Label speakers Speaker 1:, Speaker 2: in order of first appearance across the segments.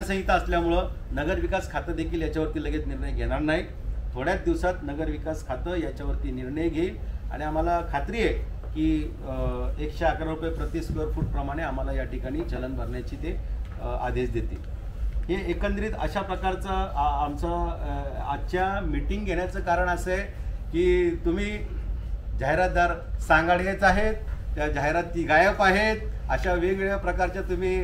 Speaker 1: आचारसंहिता असल्यामुळं नगरविकास खातं देखील याच्यावरती लगेच निर्णय घेणार नाही. थोड्याच दिवसात नगरविकास खातं याच्यावरती निर्णय घेईल आणि आम्हाला खात्री आहे की 111 रुपये प्रति स्क्वेअर फूट प्रमाणे आम्हाला या ठिकाणी चलन भरण्याची ते आदेश देतील. हे एकंदरीत अशा प्रकारचं आमचं आजच्या मीटिंग घेण्याचं कारण असं आहे की तुम्ही जाहिरातदार सांगाडेच आहेत, त्या जाहिराती गायब आहेत, अशा वेगवेगळ्या प्रकारच्या तुम्ही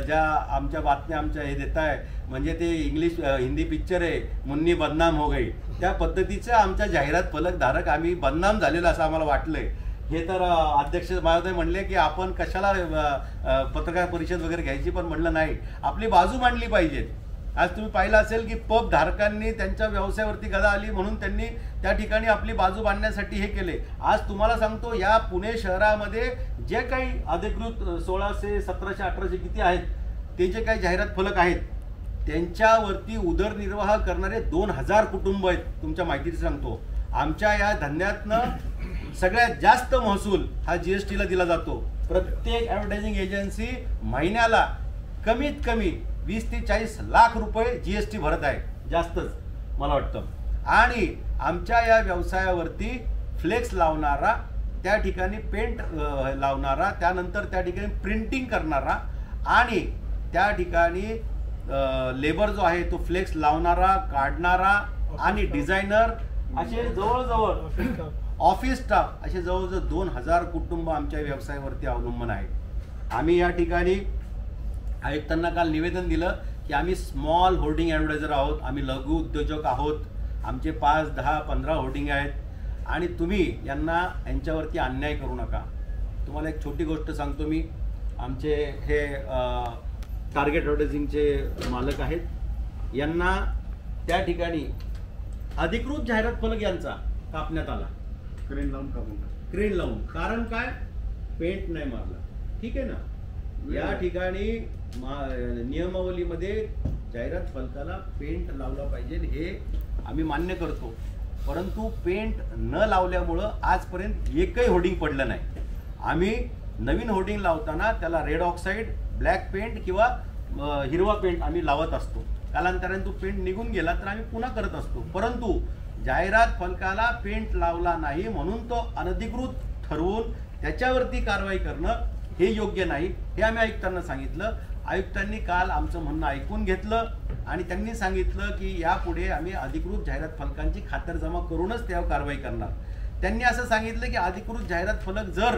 Speaker 1: ज्या आमच्या बातम्या आमच्या हे देताय, म्हणजे ते इंग्लिश हिंदी पिक्चर आहे मुन्नी बदनाम हो गई, त्या पद्धतीचं आमच्या जाहिरात फलकधारक आम्ही बदनाम झालेलं असं आम्हाला वाटलंय. हे तर अध्यक्ष महोदय म्हणले की आपण कशाला पत्रकार परिषद वगैरे घ्यायची, पण म्हणलं नाही, आपली बाजू मांडली पाहिजे. आज तुम्ही पाहिलं असेल की पब धारकांनी त्यांच्या व्यवसायावरती गदा आली म्हणून त्यांनी त्या ठिकाणी आपली बाजू बांधण्यासाठी हे केले. आज तुम्हाला सांगतो या पुणे शहरामध्ये जे काही अधिकृत 1600, 1700, 1800 किती आहेत ते जे काही जाहिरात फलक आहेत त्यांच्यावरती उदरनिर्वाह करणारे 2000 कुटुंब आहेत. तुमच्या माहितीचं सांगतो, आमच्या या धंद्यातनं सगळ्यात जास्त महसूल हा जीएसटीला दिला जातो. प्रत्येक ॲडव्हर्टायझिंग एजन्सी महिन्याला कमीत कमी 20 ते 40 लाख रुपये जीएसटी भरत आहे, जास्तच मला वाटतं. आणि आमच्या या व्यवसायावरती फ्लेक्स लावणारा, त्या ठिकाणी पेंट लावणारा, त्यानंतर त्या ठिकाणी प्रिंटिंग करणारा आणि त्या ठिकाणी लेबर जो आहे तो फ्लेक्स लावणारा, काढणारा आणि डिझायनर असे जवळजवळ ऑफिस स्टाफ असे जवळजवळ 2000 कुटुंब आमच्या व्यवसायावरती अवलंबून आहे. आम्ही या ठिकाणी आयुक्तांना काल निवेदन दिलं की आम्ही स्मॉल होर्डिंग ॲडव्हर्टायझर आहोत, आम्ही लघु उद्योजक आहोत, आमचे 5, 10, 15 होर्डिंग आहेत आणि तुम्ही यांच्यावरती अन्याय करू नका. तुम्हाला एक छोटी गोष्ट सांगतो मी, आमचे हे टार्गेट ॲडव्हर्टायझिंगचे मालक आहेत, यांना त्या ठिकाणी अधिकृत जाहिरात फलक यांचा कापण्यात आला, क्रेन लावून. कारण काय, पेंट नाही मारला. ठीक आहे ना, या ठिकाणी नियमावलीमध्ये जाहिरात फलकाला पेंट लावला पाहिजे हे आम्ही मान्य करतो, परंतु पेंट न लावल्यामुळं आजपर्यंत एकही होर्डिंग पडलं नाही. आम्ही नवीन होर्डिंग लावताना त्याला रेड ऑक्साईड, ब्लॅक पेंट किंवा हिरवा पेंट आम्ही लावत असतो. कालांतराने तो पेंट निघून गेला तर आम्ही पुन्हा करत असतो, परंतु जाहिरात फलकाला पेंट लावला नाही म्हणून तो अनधिकृत ठरवून त्याच्यावरती कारवाई करणं हे योग्य नाही, हे आम्ही आयुक्तांना सांगितलं. आयुक्तांनी काल आमचं म्हणणं ऐकून घेतलं आणि त्यांनी सांगितलं की यापुढे आम्ही अधिकृत जाहिरात फलकांची खातरजमा करूनच त्यावर कारवाई करणार. त्यांनी असं सांगितलं की अधिकृत जाहिरात फलक जर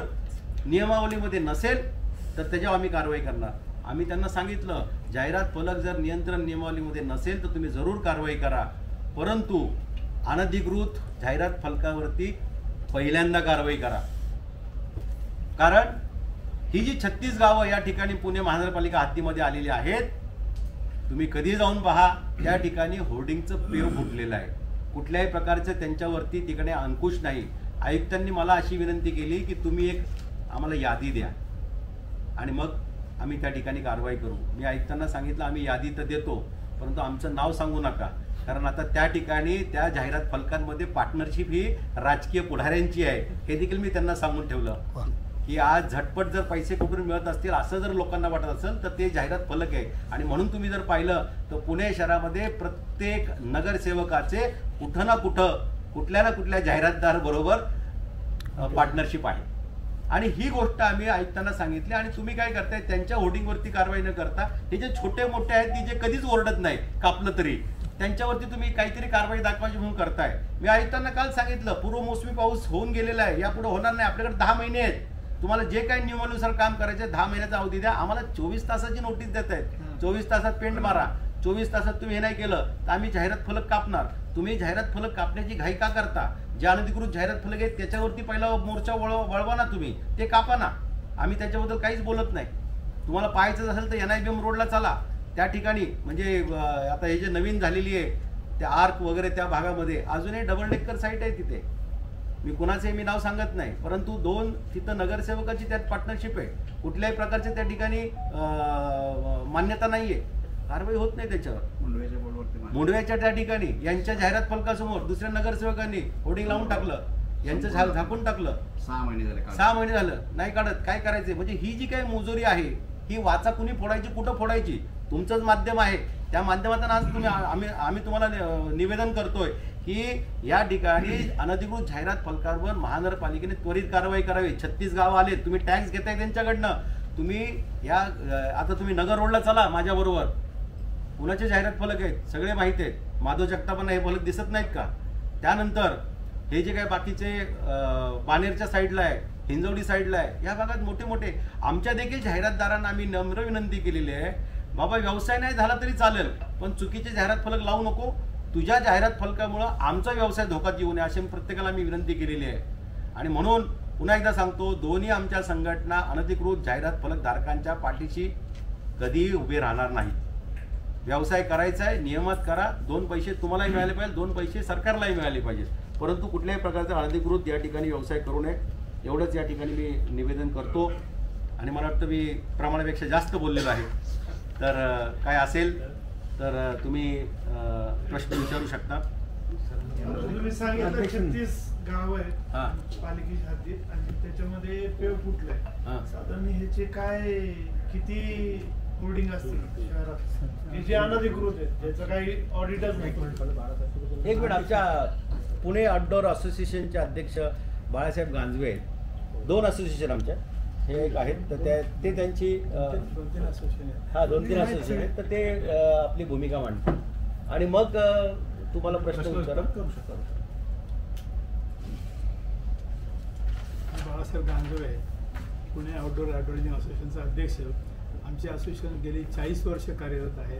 Speaker 1: नियमावलीमध्ये नसेल तर त्याच्यावर आम्ही कारवाई करणार. आम्ही त्यांना सांगितलं जाहिरात फलक जर नियंत्रण नियमावलीमध्ये नसेल तर तुम्ही जरूर कारवाई करा, परंतु अनधिकृत जाहिरात फलकावरती पहिल्यांदा कारवाई करा. कारण ही जी 36 गावं या ठिकाणी पुणे महानगरपालिका हद्दीमध्ये आलेली आहेत, तुम्ही कधी जाऊन पहा त्या ठिकाणी होर्डिंगचं पेव फुटलेलं आहे, कुठल्याही प्रकारचं त्यांच्यावरती तिकडे अंकुश नाही. आयुक्तांनी मला अशी विनंती केली की तुम्ही एक आम्हाला यादी द्या आणि मग आम्ही त्या ठिकाणी कारवाई करू. मी आयुक्तांना सांगितलं आम्ही यादी तर देतो, परंतु आमचं नाव सांगू नका, कारण आता त्या ठिकाणी त्या जाहिरात फलकांमध्ये पार्टनरशिप ही राजकीय पुढाऱ्यांची आहे, हे देखील मी त्यांना सांगून ठेवलं की आज झटपट जर पैसे कुठून मिळत असतील असं जर लोकांना वाटत असेल तर ते जाहिरात फलक आहे. आणि म्हणून तुम्ही जर पाहिलं तर पुणे शहरामध्ये प्रत्येक नगरसेवकाचे कुठं ना कुठं कुठल्या ना कुठल्या जाहिरातदार बरोबर पार्टनरशिप आहे. आणि ही गोष्ट आम्ही आयुक्तांना सांगितली आणि तुम्ही काय करताय, त्यांच्या होर्डिंगवरती कारवाई न करता हे जे छोटे मोठे आहेत की जे कधीच ओरडत नाही कापलं तरी, त्यांच्यावरती तुम्ही काहीतरी कारवाई दाखवायची म्हणून करताय. मी आयुक्तांना काल सांगितलं पूर्व मोसमी पाऊस होऊन गेलेला आहे, यापुढे होणार नाही, आपल्याकडे 10 महिने आहेत, तुम्हाला जे काही नियमानुसार काम करायचं 10 महिन्याचा अवधी द्या. आम्हाला 24 तासाची नोटीस देत आहेत, 24 तासात पेंट मारा, 24 तासात तुम्ही हे नाही केलं तर आम्ही जाहिरात फलक कापणार. तुम्ही जाहिरात फलक कापण्याची घाई का करता? जे अनधिकृत जाहिरात फलक आहेत त्याच्यावरती पहिला मोर्चा वळवा ना, तुम्ही ते कापा ना, आम्ही त्याच्याबद्दल काहीच बोलत नाही. तुम्हाला पाहायचं असेल तर NIBM रोडला चला, त्या ठिकाणी म्हणजे आता हे जे नवीन झालेली आहे त्या आर्क वगैरे त्या भागामध्ये अजूनही डबल डेकर साईट आहे तिथे, मी कुणाचे मी नाव सांगत नाही, परंतु 2 तिथं नगरसेवकाची त्यात पार्टनरशिप आहे, कुठल्याही प्रकारचे त्या ठिकाणी मान्यता नाहीये, कारवाई होत नाही त्याच्यावर. मुंडव्याच्या त्या ठिकाणी यांच्या जाहिरात फलकासमोर दुसऱ्या नगरसेवकांनी होर्डिंग लावून टाकलं, यांचं झाकून टाकलं.
Speaker 2: 6 महिने
Speaker 1: झालं नाही काढत. काय करायचे म्हणजे ही जी काही मुजोरी आहे ही वाचा कुणी फोडायची, कुठं फोडायची, तुमचंच माध्यम आहे, त्या माध्यमातून आज आम्ही तुम्हाला निवेदन करतोय की या ठिकाणी अनधिकृत जाहिरात फलकांवर महानगरपालिकेने त्वरित कारवाई करावी. 36 गावं आले, तुम्ही टॅक्स घेताय त्यांच्याकडनं. तुम्ही आता तुम्ही नगर रोडला चला माझ्याबरोबर, कुणाचे जाहिरात फलक आहेत सगळे माहिती आहेत. माधव जगतापांना हे फलक दिसत नाहीत का? त्यानंतर हे जे काय बाकीचे बाणेरच्या साईडला आहे, हिंजवडी साईडला आहे, या भागात मोठे मोठे आमच्या देखील जाहिरातदारांना आम्ही नम्र विनंती केलेली आहे, बाबा व्यवसाय नाही झाला तरी चालेल, पण चुकीचे जाहिरात फलक लावू नको. तुझ्या जाहिरात फलकामुळं आमचा व्यवसाय धोक्यात येऊ नये अशी प्रत्येकाला मी विनंती केलेली आहे. आणि म्हणून पुन्हा एकदा सांगतो, दोन्ही आमच्या संघटना अनधिकृत जाहिरात फलक धारकांच्या पाठीशी कधीही उभे राहणार नाही. व्यवसाय करायचा आहे, नियमात करा. 2 पैसे तुम्हालाही मिळाले पाहिजे, 2 पैसे सरकारलाही मिळाले पाहिजेत, परंतु कुठल्याही प्रकारचा अनधिकृत या ठिकाणी व्यवसाय करू नये एवढंच या ठिकाणी मी निवेदन करतो. आणि मला वाटतं मी प्रमाणापेक्षा जास्त बोललेलो आहे, तर काय असेल तर तुम्ही प्रश्न विचारू शकता.
Speaker 2: तुम्ही सांगितलं 36 गाव आहेत पालिकेच्या हद्दीत आणि त्याच्यामध्ये पेव फुटलंय. साधारण ह्याचे काय किती होर्डिंग असतील शहरात जे अनधिकृत आहेत, त्याचं काही ऑडिटच नाही?
Speaker 1: एक मिनिट, आमच्या पुणे आउटडोअर असोसिएशनचे अध्यक्ष बाळासाहेब गांजवे आहेत. 2 असोसिएशन आमच्या हे एक आहेत, तर ते त्यांची 2-3 असोसिएशन आहेत, तर ते आपली भूमिका मांडतात आणि मग तुम्हाला प्रश्न विचारा करू शकता.
Speaker 3: बाळासाहेब गांजवे, पुणे आउटडोअर ॲडव्हर्टायझिंग असोसिएशनचा अध्यक्ष. आमचे असोसिएशन गेली 40 वर्ष कार्यरत आहे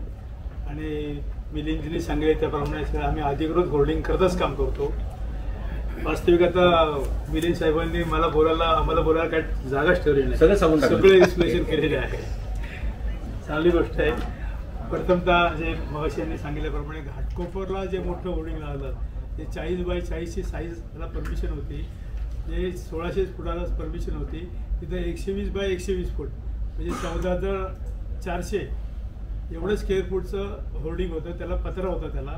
Speaker 3: आणि मिलिंदजींनी सांगितले त्याप्रमाणे आम्ही अधिकृत होल्डिंग करतच काम करतो. वास्तविक आता मिलिंद साहेबांनी आम्हाला बोलायला काही जागाच ठेवली नाही, सगळे विश्लेषण केलेले आहे. चांगली गोष्ट आहे. प्रथमतः जे मगाशी यांनी सांगितल्याप्रमाणे घाटकोपरला जे मोठं होर्डिंग लागलं ते 40 बाय 40ची साईजला परमिशन होती, जे 1600 फुटाला परमिशन होती, तिथं 120 बाय 120 फूट म्हणजे 14,400 एवढं स्क्वेअर फूटचं होर्डिंग होतं. त्याला पत्रा होता त्याला.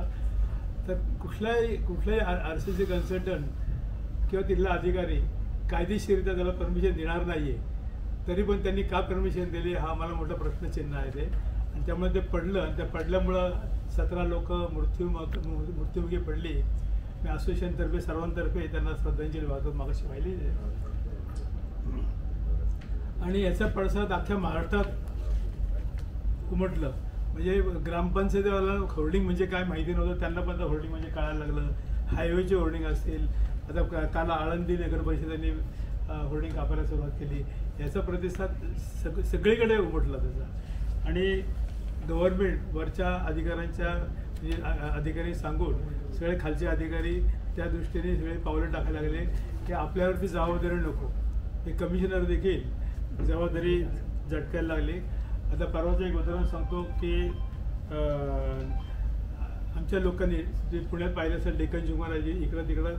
Speaker 3: तर कुठल्याही RCC कन्सल्टंट किंवा तिथला अधिकारी कायदेशीररित्या त्याला परमिशन देणार नाही आहे, तरी पण त्यांनी का परमिशन दिली हा आम्हाला मोठा प्रश्नचिन्ह आहे ते. आणि त्यामुळे ते पडलं आणि त्या पडल्यामुळं 17 लोक मृत्युमुखी पडली. मी असोसिएशनतर्फे सर्वांतर्फे त्यांना श्रद्धांजली वाहतो, मागाशी पाहिली. आणि याचा पडसाद अख्ख्या महाराष्ट्रात उमटलं. म्हणजे ग्रामपंचायतीवाला होर्डिंग म्हणजे काय माहिती नव्हतं, त्यांना पण होर्डिंग म्हणजे कळायला लागलं. हायवेचे होर्डिंग असतील, आता काल आळंदी नगर परिषदेने होर्डिंग कापायला सुरुवात केली. याचा प्रतिसाद सगळीकडे उमटला त्याचा. आणि गव्हर्नमेंट वरच्या अधिकाऱ्यांच्या म्हणजे अधिकारी सांगून सगळे खालचे अधिकारी त्या दृष्टीने सगळे पावलं टाकायला लागले की आपल्यावरती जबाबदारी नको. हे कमिशनर देखील जबाबदारी झटकायला लागले. आता परवाचं एक उदाहरण सांगतो की आमच्या लोकांनी जे पुण्यात पाहिलं असेल डेक्कन जुमाराजी इकडं तिकडं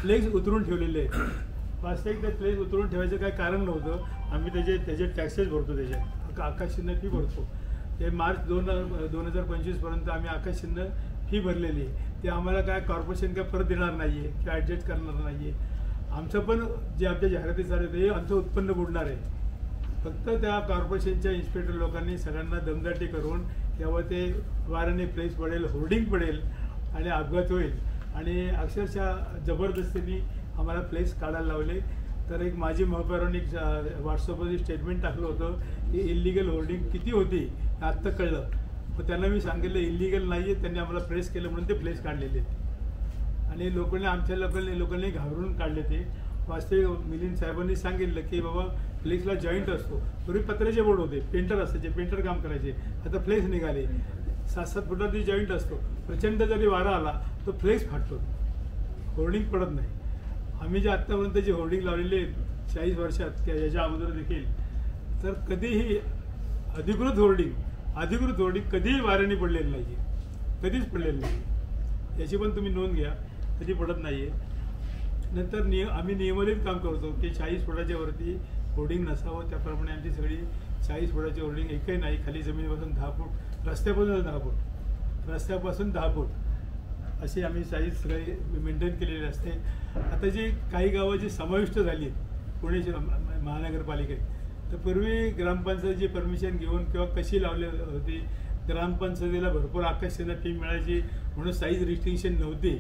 Speaker 3: फ्लेक्स उतरून ठेवलेले आहेत. वास्तविक ते फ्लेक्स उतरून ठेवायचं काही कारण नव्हतं. आम्ही त्याचे टॅक्सेस भरतो, त्याच्यात आकाशचिन्ह फी भरतो. ते मार्च 2025पर्यंत आम्ही आकाशचिन्ह फी भरलेली. ते आम्हाला काय कॉर्पोरेशन काय परत देणार नाही आहे किंवा ॲडजस्ट करणार नाही आहे. आमचं पण जे आमच्या जाहिराती चालू आहे ते आमचं उत्पन्न बुडणार आहे. फक्त त्या कॉर्पोरेशनच्या इन्स्पेक्टर लोकांनी सगळ्यांना दमदाटी करून तेव्हा ते वाऱ्याने प्लेस पडेल, होर्डिंग पडेल आणि अपघात होईल. आणि अक्षरशः जबरदस्तीने आम्हाला प्लेस काढायला लावले. तर एक माजी महापौरांनी व्हॉट्सअपवर स्टेटमेंट टाकलं होतं की इलिगल होर्डिंग किती होती आत्ता कळलं. मग त्यांना मी सांगितलं इलिगल नाही आहे, त्यांनी आम्हाला प्लेस केलं म्हणून ते प्लेस काढलेले. आणि आमच्या लोकांनी घाबरून काढले ते. वास्तविक मिलिंद साहेबांनी सांगितलं की बाबा फ्लेक्सला जॉईंट असतो. पूर्वी पत्र्याचे बोर्ड होते, पेंटर असायचे, पेंटर काम करायचे. आता फ्लेक्स निघाले, 7-7 फुटाची जॉईंट असतो. प्रचंड जरी वारा आला तो फ्लेक्स फाटतो, होर्डिंग पडत नाही. आम्ही जे आत्तापर्यंत जी होर्डिंग लावलेली आहेत 40 वर्षात किंवा याच्या अगोदर देखील, तर कधीही अधिकृत होर्डिंग कधीही वाऱ्याने पडलेलं नाही आहे, कधीच पडलेलं नाही. याची पण तुम्ही नोंद घ्या, कधी पडत नाही आहे. नंतर आम्ही नियमित काम करतो की 40 फुटाच्या वरती होर्डिंग नसावं. त्याप्रमाणे आमची सगळी 40 फुटाची होर्डिंग एकही नाही. खाली जमिनीपासून 10 फूट, रस्त्यापासून 10 फूट अशी आम्ही साईज सगळी मेंटेन केलेली असते. आता जी काही गावं जी समाविष्ट झाली पुणे महानगरपालिकेत, तर पूर्वी ग्रामपंचायतीची परमिशन घेऊन किंवा कशी लावली होती, ग्रामपंचायतीला भरपूर आकर्षण फी मिळायची म्हणून साईज रिस्ट्रिक्शन नव्हती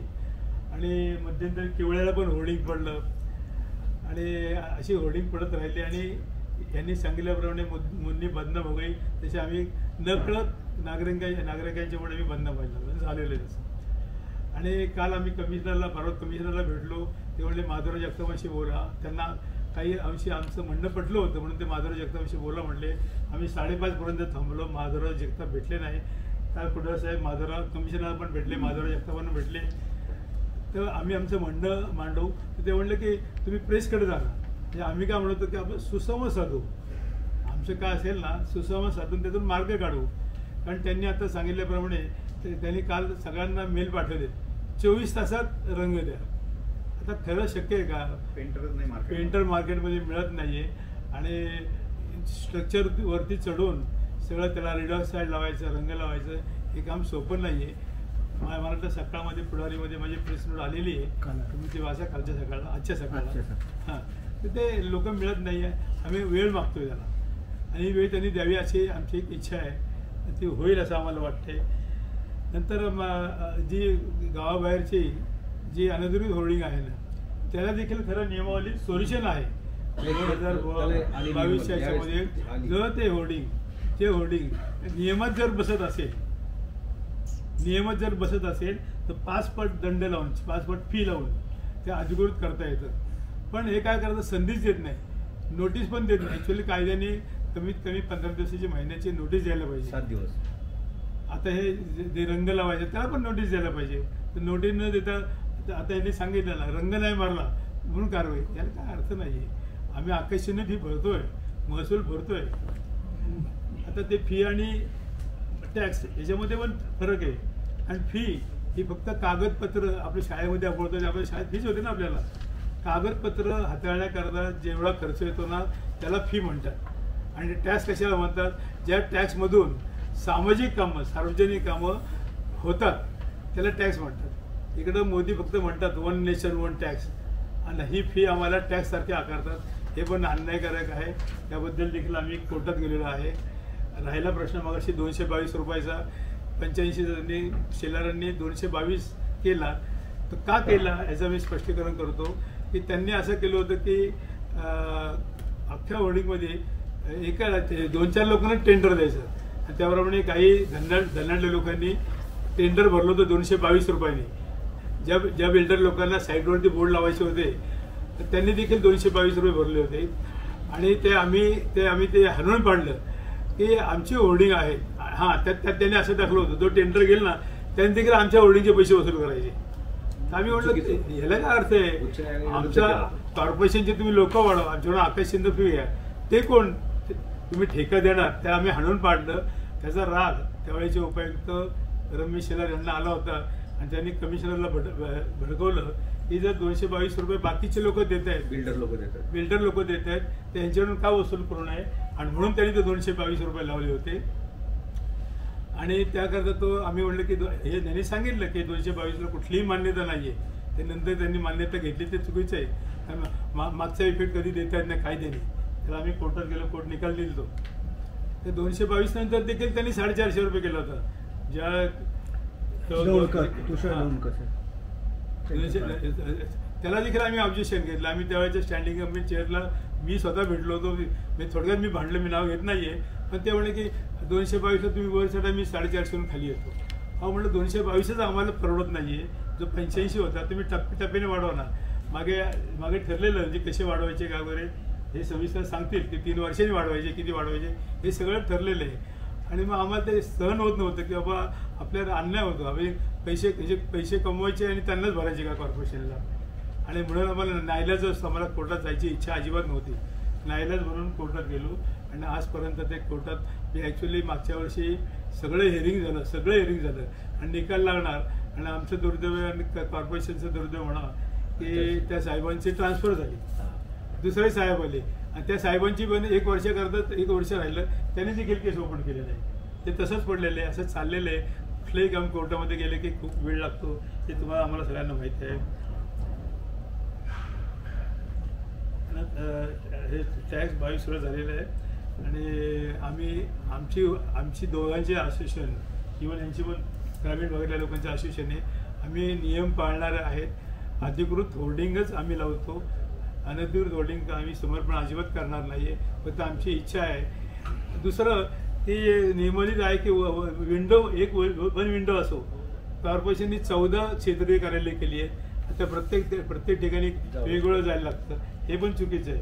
Speaker 3: आणि मध्यंतरी किवळ्याला पण होर्डिंग पडलं आणि अशी होर्डिंग पडत राहिली आणि यांनी सांगितल्याप्रमाणे मुन्नी बदनाम हो गई तसे आम्ही नकळत नागरिकांच्यामुळे आम्ही बदनाम व्हायला झालेलं आहे तसं. आणि काल आम्ही परवा कमिशनरला भेटलो, ते म्हणले माधवराव जगतापांशी बोला, त्यांना काही अंशी आमचं म्हणणं पटलं होतं म्हणून ते माधवराव जगतापांशी बोला म्हणले. आम्ही 5:30पर्यंत थांबलो, माधवराव जगताप भेटले नाही. काल कुठं साहेब माधवराव कमिशनरला पण भेटले, माधवराव जगतापांना भेटले, तर आम्ही आमचं म्हणणं मांडू. तर ते म्हणलं की तुम्ही प्रेसकडे जा. म्हणजे आम्ही काय म्हणतो की आपण सुसंवाद साधू, आमचं काय असेल ना सुसंवाद साधून त्यातून मार्ग काढू. कारण त्यांनी आता सांगितल्याप्रमाणे त्यांनी काल सगळ्यांना मेल पाठवले 24 तासात रंग द्या. आता खरं शक्य आहे का?
Speaker 1: पेंटरच नाही,
Speaker 3: पेंटर मार्केटमध्ये मिळत नाही आहे आणि स्ट्रक्चरवरती चढून सगळं त्याला रिडॉक्साईड लावायचं, रंग लावायचं हे काम सोपं नाही आहे. मला वाटतं सकाळमध्ये पुढारीमध्ये माझी प्रेस नोट आलेली आहे, तुम्ही ती वाचा कालच्या सकाळला, आजच्या सकाळला. हां, तर ते लोक मिळत नाही आहे, आम्ही वेळ मागतोय त्याला आणि वेळ त्यांनी द्यावी अशी आमची एक इच्छा आहे, ती होईल असं आम्हाला वाटते. नंतर जी गावाबाहेरची जी अनधिकृत होर्डिंग आहे ना त्याला देखील खरं नियमावली सोल्युशन आहे. 2022च्या याच्यामध्ये जर ते होर्डिंग नियमात जर बसत असेल तर 5 पट दंड लावून 5 पट फी लावून ते अधिकृत करता येतं. पण हे काय करतं, संधीच देत नाही, नोटीस पण देत नाही. ॲक्च्युली कायद्याने कमीत कमी 15 दिवसाची महिन्याची नोटीस द्यायला पाहिजे.
Speaker 1: 7 दिवस.
Speaker 3: आता हे जे रंग लावायचे त्याला पण नोटीस द्यायला पाहिजे. तर नोटीस न देता आता यांनी सांगितलं ना रंग नाही मारला म्हणून कारवाई, याला काय अर्थ नाही आहे. आम्ही आकर्षण फी भरतोय, महसूल भरतोय. आता ते फी आणि टॅक्स याच्यामध्ये पण फरक आहे. आणि फी ही फक्त कागदपत्र आपल्या शाळेमध्ये आपण आपल्या शाळेत फीच होते ना, आपल्याला कागदपत्र हाताळण्याकरता जेवढा खर्च येतो ना त्याला फी म्हणतात. आणि टॅक्स कशाला म्हणतात, ज्या टॅक्समधून सामाजिक कामं सार्वजनिक कामं होतात त्याला टॅक्स म्हणतात. इकडं मोदी फक्त म्हणतात 1 नेशन 1 टॅक्स आणि ही फी आम्हाला टॅक्ससारखी आकारतात. हे पण अन्यायकारक आहे. त्याबद्दल देखील आम्ही कोर्टात गेलेलो आहे. राहिला प्रश्न मगाशी 222 रुपयाचा 85 जणांनी शेलारांनी 222 केला, तर का केला याचं मी स्पष्टीकरण करतो की त्यांनी असं केलं होतं की अख्ख्या होर्डिंगमध्ये एका 2-4 लोकांना टेंडर द्यायचं आणि त्याप्रमाणे काही धनाढ्य लोकांनी टेंडर भरलं होतं 222 रुपयांनी. ज्या बिल्डर लोकांना साईडवरती बोर्ड लावायचे होते तर त्यांनी देखील 222 रुपये भरले होते. आणि ते आम्ही ते हरवून पाडलं की आमची होर्डिंग आहे. हां, त्यात त्यांनी असं टाकलं होतं, जो टेंडर गेला ना त्यांनी देखील आमच्या होर्डिंगचे पैसे वसूल करायचे. आम्ही म्हटलं ह्याला काय अर्थ आहे, आमच्या कॉर्पोरेशनचे तुम्ही लोक वाढवा, आमच्याकडून आकाशचंद्र फी घ्या, ते कोण तुम्ही ठेका देणार, ते आम्ही हाणून पाडलं. त्याचा राग त्यावेळेचे उपायुक्त रमेश शेलार यांना आला होता आणि त्यांनी कमिशनरला भडकवलं की जर 222 रुपये बाकीचे लोक देत आहेत, बिल्डर लोक देत आहेत, त्यांच्याकडून का वसूल करू नये. आणि म्हणून त्यांनी ते 222 रुपये लावले होते. आणि त्याकरता आम्ही म्हणलं की हे त्यांनी सांगितलं की 222ला कुठलीही मान्यता नाही आहे. ते नंतर त्यांनी मान्यता घेतली ते चुकीचं आहे. मागचा इफेक्ट कधी देता येत नाही कायद्याने. त्याला आम्ही कोर्टात गेलो, कोर्ट निकाल दिला तो. ते 222 नंतर देखील त्यांनी 450 रुपये केला होता. त्याला देखील आम्ही ऑब्जेक्शन घेतलं. आम्ही त्यावेळेच्या स्टँडिंग कमिटी चेअरला मी स्वतः भेटलो होतो. थोडक्यात मी भांडलं, मी नाव घेत नाहीये, पण ते म्हणले की 222ला तुम्ही वर चढा, मी 450 खाली येतो. हा म्हटलं 222च आम्हाला परवडत नाहीये. जो 85 होता तुम्ही टप्प्याने वाढवा ना. मागे ठरलेलं म्हणजे कसे वाढवायचे का वगैरे हे सविस्तर सांगतील की 3 वर्षांनी वाढवायचे, किती वाढवायचे हे सगळं ठरलेलं आहे. आणि मग आम्हाला ते सहन होत नव्हतं की बाबा आपल्याला अन्याय होतो. आम्ही पैसे कमवायचे आणि त्यांनाच भरायचे का कॉर्पोरेशनला. आणि म्हणून आम्हाला नाईलाज असतो, आम्हाला कोर्टात जायची इच्छा अजिबात नव्हती. नाईलाज म्हणून कोर्टात गेलो आणि आजपर्यंत ते कोर्टात ॲक्च्युली मागच्या वर्षी सगळं हिअरिंग झालं आणि निकाल लागणार. आणि आमचं दुर्दैव आणि कॉर्पोरेशनचं दुर्दैव म्हणा की त्या साहेबांची ट्रान्सफर झाली, दुसरे साहेब आले आणि त्या साहेबांची पण 1 वर्ष करतात, 1 वर्ष राहिलं, त्यांनी देखील केस ओपन केलेलं आहे. ते तसंच पडलेलं आहे, असं चाललेलं आहे. कुठलंही काम कोर्टामध्ये गेले की खूप वेळ लागतो, हे तुम्हाला आम्हाला सगळ्यांना माहिती आहे. हे टॅक्स 22 सुरू झालेलं आहे आणि आमची दोघांची असोसिएशन इव्हन यांची पण ग्रामीण भागातल्या लोकांचे असोसिएशन आहे. आम्ही नियम पाळणारे आहेत. अधिकृत होर्डिंगच आम्ही लावतो. अनधिकृत होर्डिंग आम्ही समर्पण अजिबात करणार नाही आहे. फक्त आमची इच्छा आहे. दुसरं ही नियमित आहे की विंडो वन विंडो असो. कॉर्पोरेशननी 14 क्षेत्रीय कार्यालय केली आहे. आता प्रत्येक ठिकाणी वेगवेगळं जायला लागतं. हे पण चुकीचं आहे.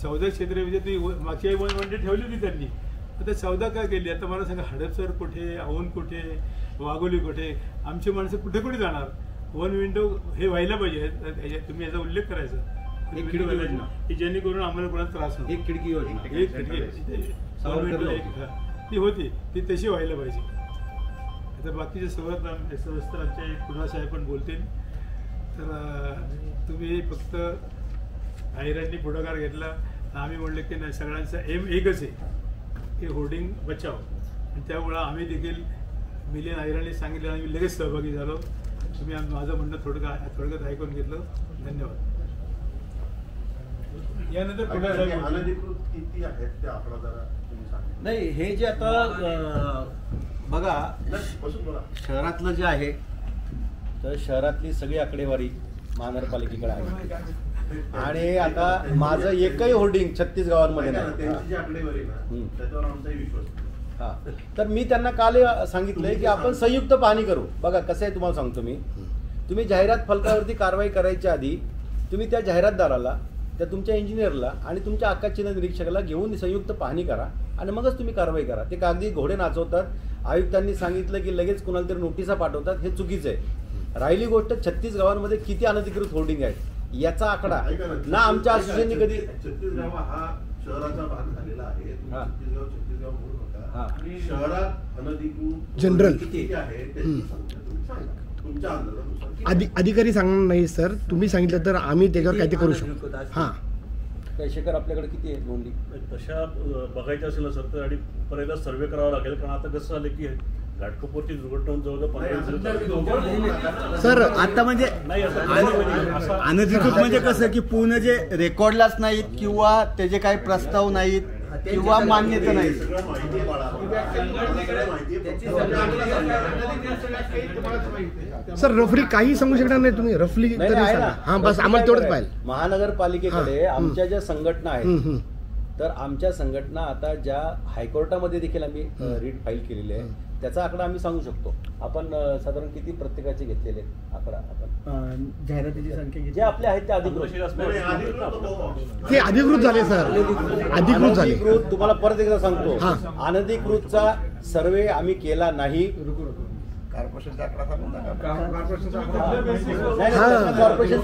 Speaker 3: 14 क्षेत्रीय म्हणजे ती मागची म्हणजे ठेवली होती त्यांनी. आता 14 काय केली? आता मला सांगा, हडपसर कुठे, औंध कुठे, वाघोली कुठे, आमची माणसं कुठे कुठे जाणार? वन विंडो हे व्हायला पाहिजे. तुम्ही याचा उल्लेख करायचा की जेणेकरून आम्हाला कोणाला त्रास नको.
Speaker 1: एक खिडकी योजना,
Speaker 3: एक खिडकी ती होती, ती तशी व्हायला पाहिजे. आता बाकीचे सविस्तर आमचे कुणासाहेब पण बोलतील. तर तुम्ही फक्त आयरांनी पुढाकार घेतला. आम्ही म्हणलं की नाही, सगळ्यांचा एम एकच आहे की होर्डिंग बचाव. आणि त्यामुळं आम्ही देखील मिलियन आयरांनी सांगितलं, आम्ही लगेच सहभागी झालो. तुम्ही माझं म्हणणं थोडक्यात ऐकून घेतलं. धन्यवाद. यानंतर
Speaker 4: किती आहेत ते आकडा जरा तुम्ही सांगा.
Speaker 1: नाही, हे जे आता बघा शहरातलं जे आहे, तर शहरातली सगळी आकडेवारी महानगरपालिकेकडे आहे. आणि आता माझं एकही होर्डिंग 36 गावांमध्ये नाही. हा, तर मी त्यांना काल सांगितलंय की आपण संयुक्त पाहणी करू. बघा कसं आहे, तुम्हाला सांगतो मी. तुम्ही जाहिरात फलकावरती कारवाई करायच्या आधी तुम्ही त्या जाहिरातदाराला, त्या तुमच्या इंजिनियरला आणि तुमच्या आकाशचिन्ह निरीक्षकाला घेऊन संयुक्त पाहणी करा आणि मगच तुम्ही कारवाई करा. ते कागदी घोडे नाचवतात. आयुक्तांनी सांगितलं की लगेच कुणाला तरी नोटिसा पाठवतात. हे चुकीचं आहे. राहिली गोष्ट 36 गावांमध्ये किती अनधिकृत होर्डिंग आहेत याचा आकडा ना आमच्या असोसिएशनने कधी.
Speaker 4: 36 गाव हा शहराचा भाग झालेला आहे. 36 गाव बोलू नका. शहरात अनधिकृत
Speaker 5: जनरल
Speaker 4: किती आहे त्याची संख्या तुम्ही सांगा तुमच्या अंदाजानुसार.
Speaker 5: अधिकारी सांगणार नाही सर, तुम्ही सांगितलं तर आम्ही त्याच्यावर काय ते करू शकतो. हां,
Speaker 1: शेखर आपल्याकडे किती आहे नोंदी?
Speaker 6: तशा बघायच्या असेल सर तर आणि परत सर्वे करावा लागेल. कारण आता कसं झालं की घाटकोपरची दुर्घटना जवळजवळ
Speaker 7: सर आता म्हणजे अनधिकृत म्हणजे कसं की पूर्ण जे रेकॉर्डलाच नाहीत किंवा त्याचे काही प्रस्ताव नाहीत किंवा मान्यता नाही.
Speaker 5: सर रफली काही सांगू शकणार नाही तुम्ही? रफली हां, बस आम्हाला तेवढंच पाहिजे.
Speaker 1: महानगरपालिकेकडे आमच्या ज्या संघटना आहेत, तर आमच्या संघटना आता ज्या हायकोर्टामध्ये देखील आम्ही रीट फाईल केलेली आहे, त्याचा आकडा आम्ही सांगू शकतो. आपण साधारण किती प्रत्येकाचे घेतलेले आकडा आपण
Speaker 7: जाहिरातीची संख्या
Speaker 1: जे आपले आहेत ते अधिकृत
Speaker 5: झाले सर. अधिकृत झाले.
Speaker 1: तुम्हाला परत एकदा सांगतो, अनधिकृतचा सर्वे आम्ही केला नाही.
Speaker 4: कॉर्पोरेशनचा आकडा सांगू नका.
Speaker 1: कॉर्पोरेशन